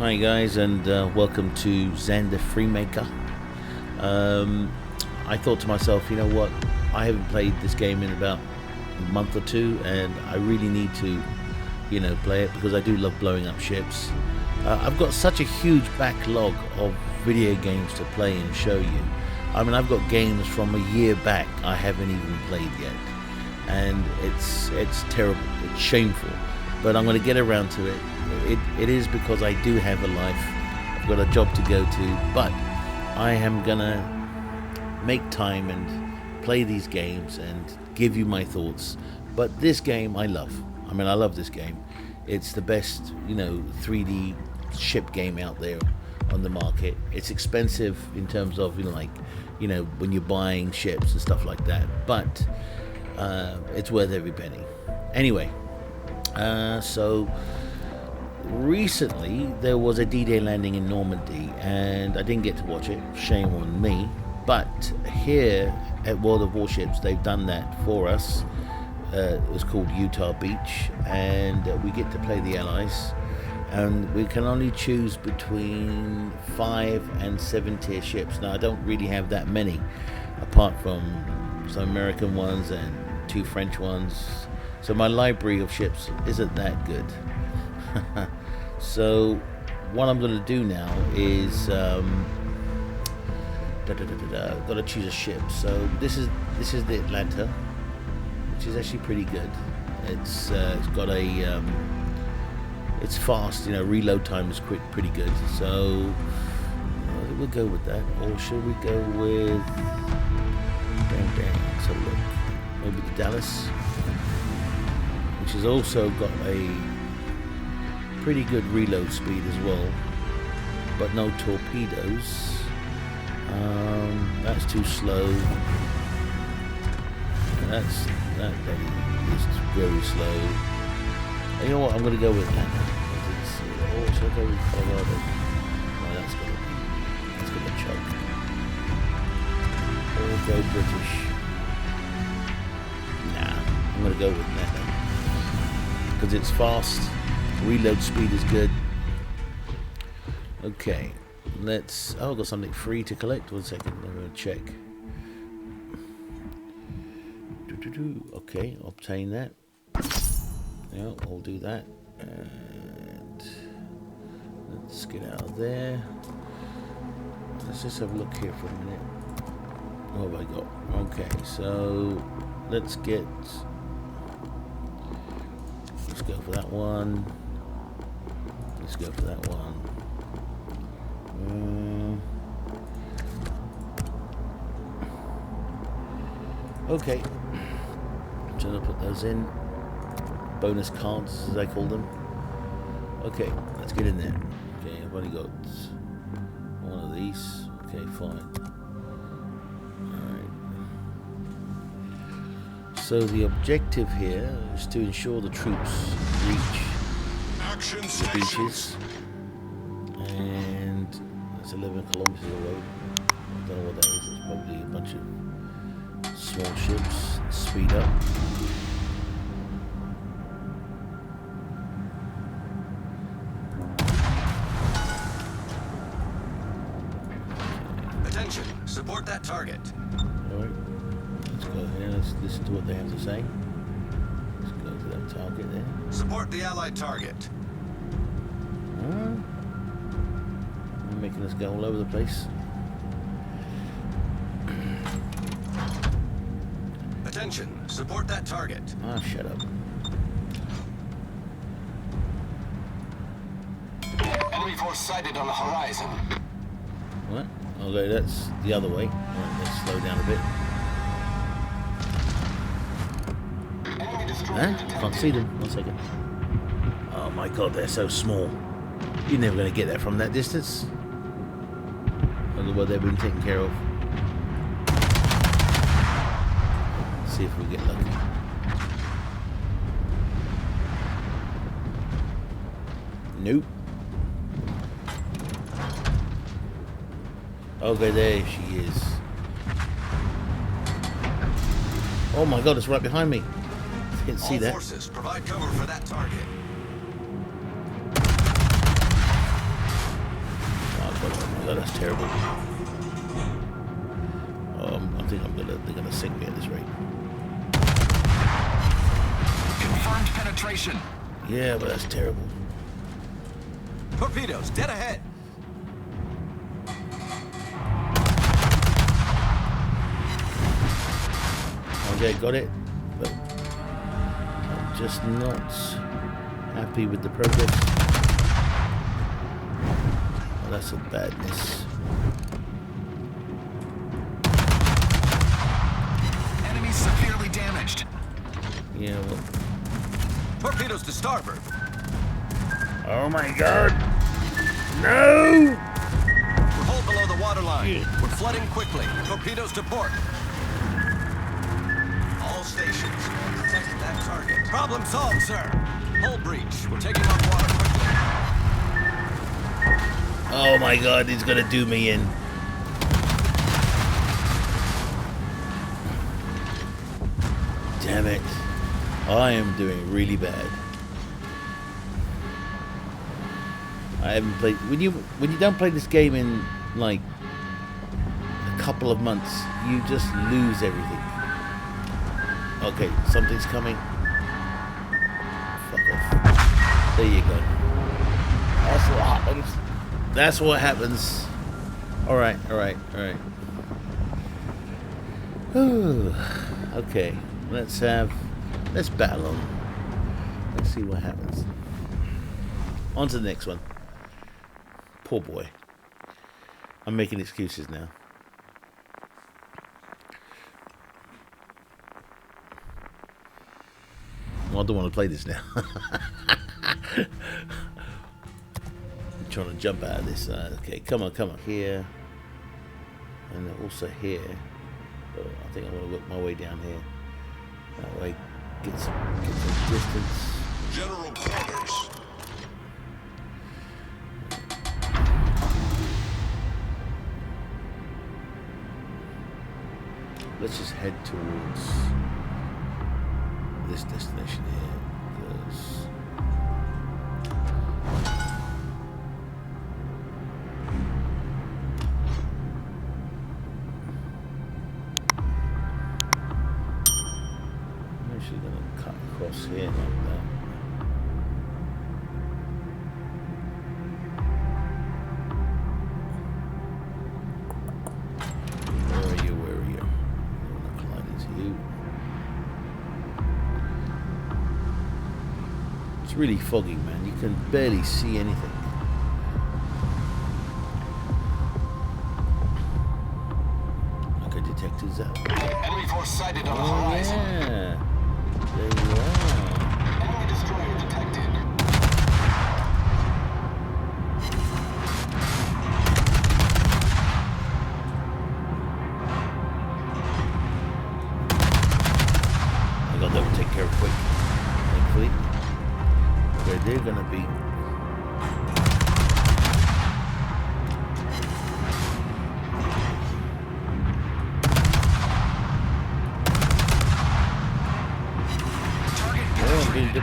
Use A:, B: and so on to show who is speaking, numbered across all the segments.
A: Hi guys, and welcome to Xander Freemaker. I thought to myself, you know what, I haven't played this game in about a month or two, and I really need to, play it because I do love blowing up ships. I've got such a huge backlog of video games to play and show you. I mean, I've got games from a year back I haven't even played yet, and it's terrible, it's shameful, but I'm going to get around to it. It is because I do have a life. I've got a job to go to, but I am gonna make time and play these games and give you my thoughts. But this game I love. I mean, I love this game. It's the best, 3D ship game out there on the market. It's expensive in terms of, when you're buying ships and stuff like that, but it's worth every penny. Anyway, so recently there was a D-Day landing in Normandy, and I didn't get to watch it. Shame on me. But here at World of Warships, they've done that for us. It was called Utah Beach, and we get to play the Allies. And we can only choose between 5 and 7 tier ships. Now, I don't really have that many, apart from some American ones and 2 French ones. So my library of ships isn't that good. So what I'm going to do now is got to choose a ship. So this is the Atlanta, which is actually pretty good. It's got a it's fast, reload time is pretty good. So we'll go with that, or should we go with let's have a look. Maybe the Dallas, which has also got a pretty good reload speed as well, but no torpedoes. That's too slow. That is very slow. And you know what? I'm going to go with Atlanta. Oh, should I go with Colorado? No, that's going to choke. Or go British. Nah, I'm going to go with Atlanta because it's fast. Reload speed is good. Okay, let's. Oh, I've got something free to collect. 1 second, I'm going to check. Okay, obtain that. Yeah, I'll do that. And let's get out of there. Let's just have a look here for a minute. What have I got? Okay, so let's go for that one. Let's go for that one. Okay. I'm trying to put those in. Bonus cards, as I call them. Okay, let's get in there. Okay, I've only got one of these. Okay, fine. Alright. So the objective here is to ensure the troops reach the beaches, and that's 11 kilometers away. I don't know what that is. It's probably a bunch of small ships. Speed up.
B: Attention, support that target.
A: Alright, let's go here. Let's listen to what they have to say. Let's go to that target there.
B: Support the allied target.
A: Making us go all over the place.
B: Attention, support that target.
A: Ah, shut up.
B: Enemy force sighted on the horizon.
A: What? Okay, that's the other way. Alright, let's slow down a bit.
B: Enemy destroyed.
A: Huh? Can't see them. 1 second. Oh my god, they're so small. You're never going to get that from that distance. Look at what they've been taken care of. Let's see if we get lucky. Nope. Okay, there she is. Oh my god, it's right behind me. Didn't see that.
B: All forces provide cover for that target.
A: Oh my god, that's terrible. I think they're gonna sink me at this rate.
B: Confirmed penetration.
A: Yeah, but that's terrible.
B: Torpedoes, dead ahead.
A: Okay, got it. But I'm just not happy with the progress. Oh, that's a badness.
B: Enemy severely damaged.
A: Yeah, well.
B: Torpedoes to starboard.
A: Oh my god! No!
B: We're hull below the waterline.
A: Yeah.
B: We're flooding quickly. Torpedoes to port. All stations. Detected that target. Problem solved, sir. Hull breach. We're taking on water quickly.
A: Oh my god, he's gonna do me in. Damn it. I am doing really bad. I haven't played when you don't play this game in like a couple of months, you just lose everything. Okay, something's coming. Fuck off. There you go. That's what happens. That's what happens. Alright. Okay, let's battle on. Let's see what happens. On to the next one. Poor boy. I'm making excuses now. Well, I don't want to play this now. I'm trying to jump out of this. Okay, come on. Here. And also here. But I think I'm going to work my way down here. That way, get some distance.
B: General quarters.
A: Let's just head towards this destination here, because I'm actually going to cut across here like that. It's really foggy, man. You can barely see anything. Okay, detectors out.
B: Enemy force sighted on the horizon.
A: Yeah. There you are.
B: Enemy destroyer detected.
A: I got that one taken care of quick, thankfully. Okay, they're gonna be.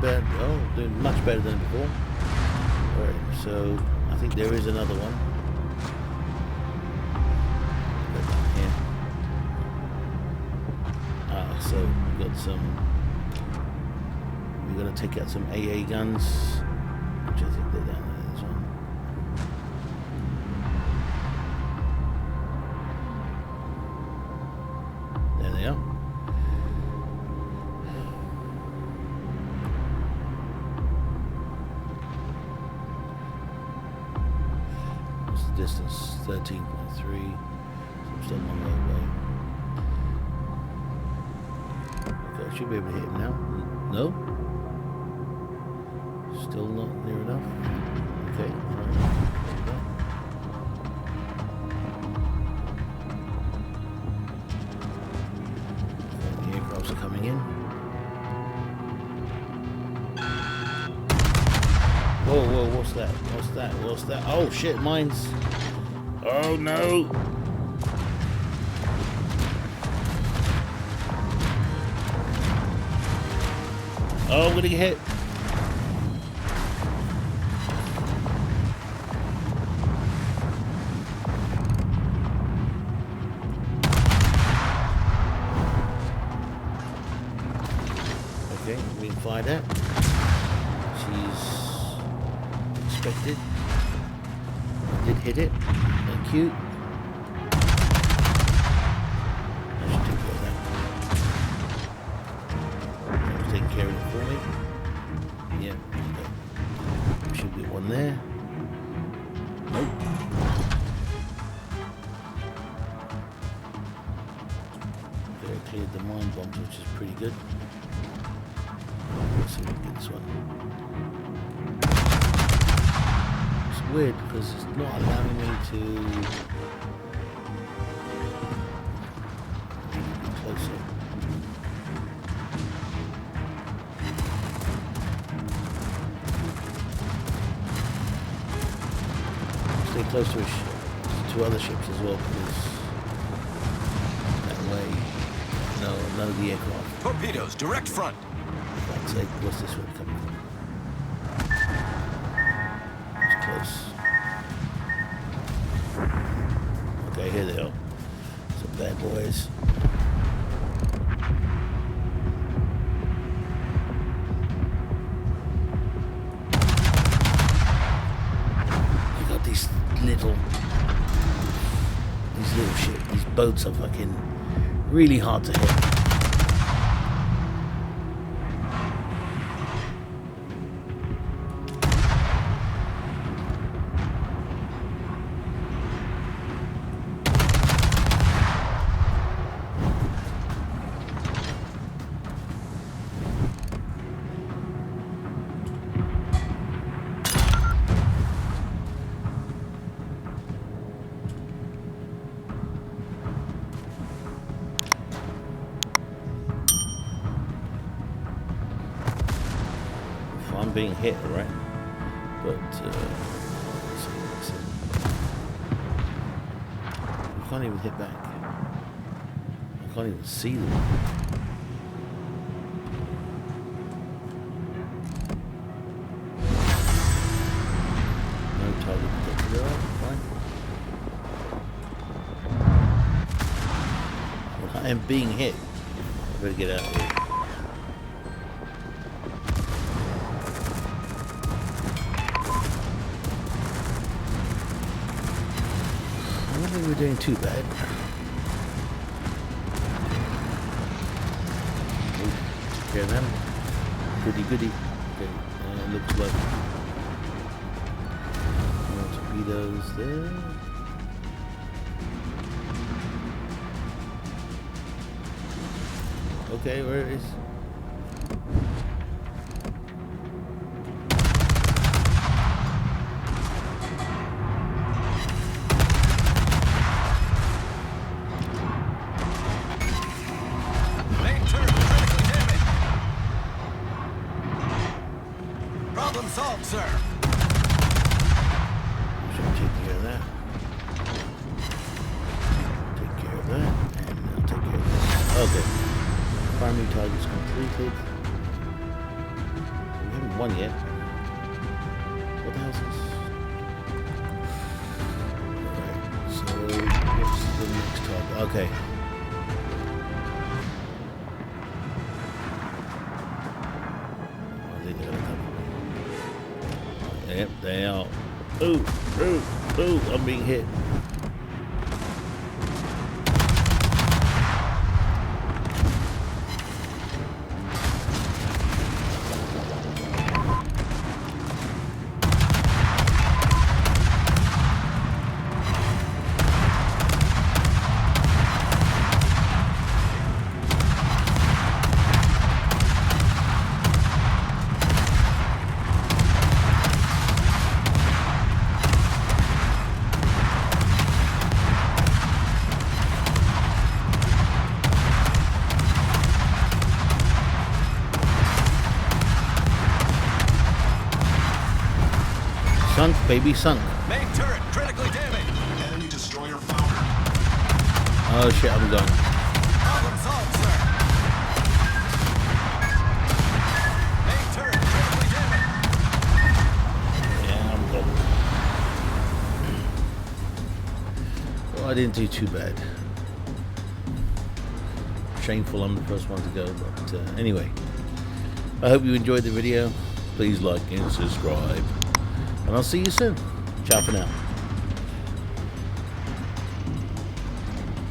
A: I'm doing much better than before. Alright, so I think there is another one. Go down here. So we've got some. We're gonna take out some AA guns, which I think they're down there. This one. There they are. What's the distance? 13.3. So I'm still one way away. Okay, I should be able to hit him now. No? Still not near enough. Okay, alright. The aircrafts are coming in. Whoa, what's that? Oh shit, mines. Oh no! Oh, I'm gonna get hit. Okay, being fired at. She's expected. I did hit it. Thank you. I should take care of that. Someone's taking care of it for me. Yeah, there should be one there. Nope. Okay, cleared the mine bombs, which is pretty good. Let's see if we can get this one. It's weird because it's not allowing me to get closer. Stay close to other ships as well, because that way, no, none of the aircraft.
B: Torpedoes, direct front.
A: For God's sake, what's this one coming from? It's close. Okay, here they are. Some bad boys. You got these little shit. These boats are fucking really hard to hit. I'm being hit, right? But we can't even hit back. I can't even see them. No target detected. Alright, fine. Well, I am being hit. I better get out of here. I don't think we're doing too bad. Ooh, take care of them. Goody goody. Okay, looks like more torpedoes there. Okay, where is?
B: Problem solved, sir.
A: Should take care of that. Take care of that, and I'll take care of this. Okay. Primary target's completed. We haven't won yet. What the hell is this? Alright, so what's the next target? Okay. I think they're gonna come. Yep, they are. Ooh, ooh, ooh, I'm being hit. Sunk, baby, sunk.
B: Main turret critically damaged.
C: Enemy destroyer foundered.
A: Oh shit, I'm done.
B: Problem solved, sir. Main turret critically damaged.
A: Yeah, I'm done. Well, I didn't do too bad. Shameful I'm the first one to go, but anyway. I hope you enjoyed the video. Please like and subscribe. And I'll see you soon. Ciao for now.